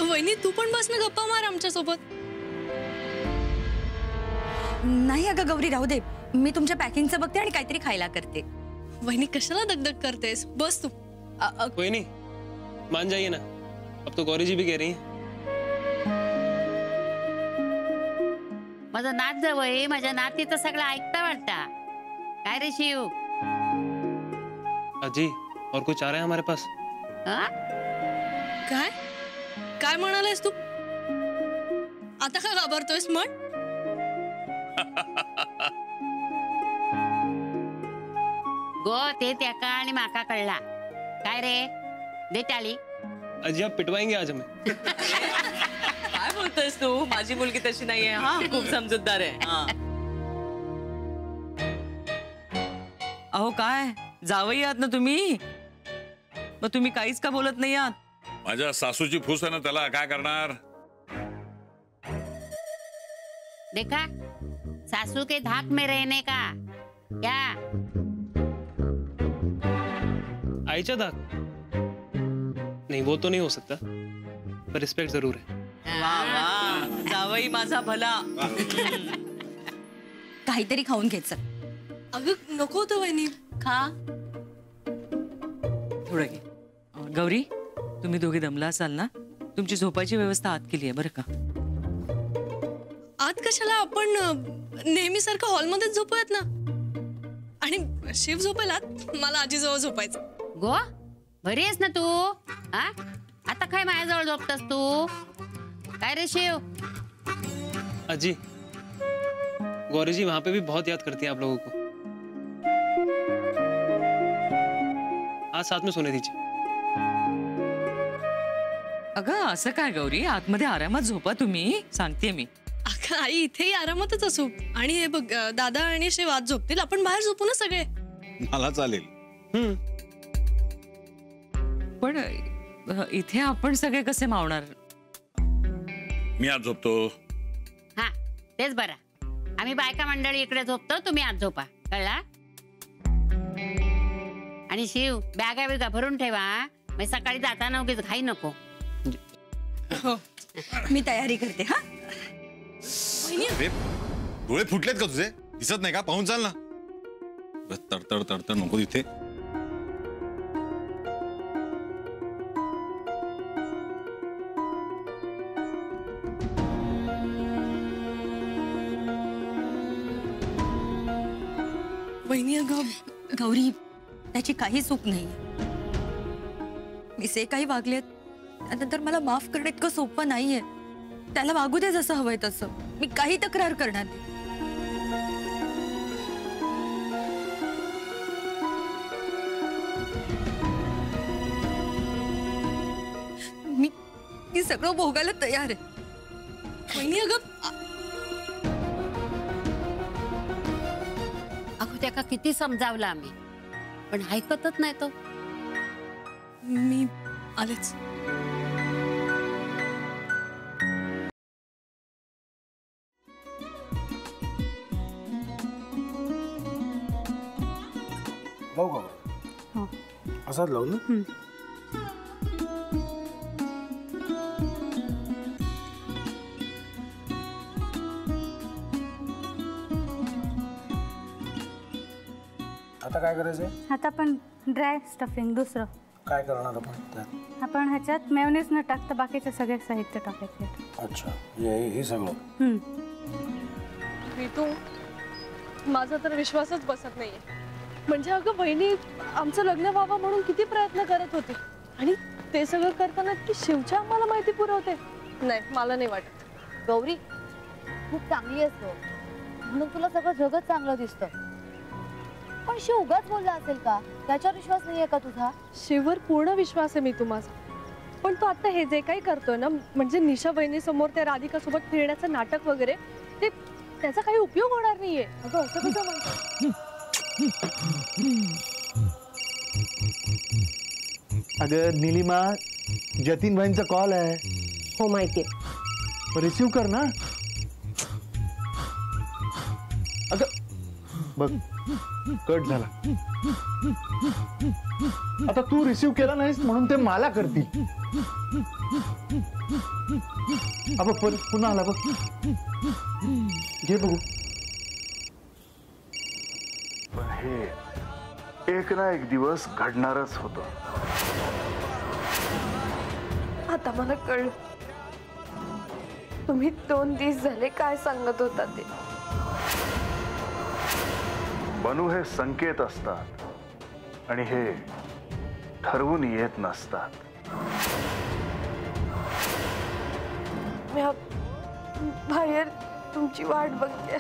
वहिनी तू पण बस ना, गप्पा मार आमच्या सोबत. नाही अगं गौरी, राहू दे. मी तुमच्या पॅकिंगचं बघते आणि काहीतरी खायला करते. वहिनी कशाला दगदग करतेस, बस तू. वहिनी मान जाइए ना, अब तो गौरी जी भी कह रही हैं. माझा नात जवळ, माझ्या नातीचं सगळं ऐकता वाटता. काय रे शिव? अजी और कुछ आ रहा है हमारे पास? काय काय म्हणालेस तू? आता का घाबरतोयस? म्हण. गो ते त्याका आणि माका कळला. काय रे दे टाळी. अजी आप पिटवाएंगे आज हमें. काय बोलतोयस तू? माझी मुलगी तशी नाहीये. हा खूप समजूतदार आहे. अहो काय जावई आहात ना तुम्ही, मग तुम्ही काहीच का बोलत नाही आहात? माझ्या सासूची फूस आहे ना, त्याला काय करणार? देखा सासू के धाक में रहने का क्या? आईचा धाक नहीं, वो तो नहीं हो सकता, पर रिस्पेक्ट जरूर है. वाह वाह, जावई माझा भला. काहीतरी खाऊन घ्यायचं. अगं नको होतं वहिनी. खा. थोडं घे. गौरी तुम्ही दोघे दमला असाल ना, तुमची झोपायची व्यवस्था आत केली आहे बरं का. आत कशाला, आपण नेहमीसारखं हॉलमध्येच झोपूयात ना. आणि शिव झोपेला, मला आजीजवळ झोपायचं. गो बरी आहेस ना तू? हा आता काय माझ्याजवळ झोपतस तू? काय रे शिव? अजी गौरी जी वहां पे भी बहुत याद करती है आप लोगों को. आज साथ में सोने दीजिए. अगं असं काय गौरी, आतमध्ये आरामात झोपा तुम्ही, सांगते मी. अगं आई इथेही आरामातच असू. आणि हे बघ, दादा आणि शिव आत झोपतील, आपण बाहेर झोपू ना सगळे. मला चालेल. पण इथे आपण सगळे कसे मावणार? मी आज झोपतो. हा तेच बरं. आम्ही बायका मंडळी इकडे झोपतो, तुम्ही आत झोपा. कळला? आणि शिव बॅगा बिगा भरून ठेवा, मग सकाळी जाताना उगीच घाई नको. हो मी तयारी करते. हा अरे डोळे फुटलेत का तुझे? दिसत नाही का? पाहून चाल ना. तडतड तडतड नको तिथे. वहिनी अगं गौरी, त्याची काही चूक नाही. मी जे काही वागले त्यानंतर मला माफ करणं इतकं सोपं नाहीये. त्याला वागू दे जसं हवंय तसं. मी काही तक्रार करणार नाही. मी सगळं भोगायला तयार आहे. वहिनी अगं अगो त्याका किती समजावलं आम्ही, पण ऐकतच नाही तो. मी आलेच. लावू का? असाच लावू ना. आता काय करायचंय? आता आपण ड्राय स्टफिंग दुसरं काय करणार आपण त्यात? आपण ह्याच्यात मेयोनीज न टाकता बाकीचे सगळे साहित्य टाकायचे. अच्छा, हे सगळं. तू माझा तर विश्वासच बसत नाहीये. म्हणजे अगं बहिणी आमचं लग्न व्हावं म्हणून किती प्रयत्न करत होती, आणि ते सगळं करताना की शिवच्या आम्हाला माहिती पुरवते. नाही, मला नाही वाटत. गौरी खूप चांगली आहेस म्हणून तुला सगळं जगत चांगलं दिसतं. पण शिव उगाच बोलला असेल का? त्याच्यावर विश्वास नाहीये का तुझा? शिववर पूर्ण विश्वास आहे मी तुम्हाला. पण तो आता हे जे काही करतोय ना, म्हणजे निशा बहिणी समोर त्या राधिका सोबत फिरण्याचं नाटक वगैरे, ते त्याचा काही उपयोग होणार नाहीये. अगं असं कसं म्हणतो? अगं नीलिमा, जतीन भाईंचा कॉल आहे. हो माहितीये. रिसीव कर ना. अगं बघ कट झाला. आता तू रिसीव्ह केला नाहीस म्हणून ते मला करतील. बघ पुन्हा आला बघ. घे बघू. पण हे एक ना एक दिवस घडणारच होतं. आता मला कळलं तुम्ही 2 दिवस झाले काय सांगत होता ते. बनू हे संकेत असतात आणि हे ठरवून येत नसतात. मी बाहेर तुमची वाट बघते.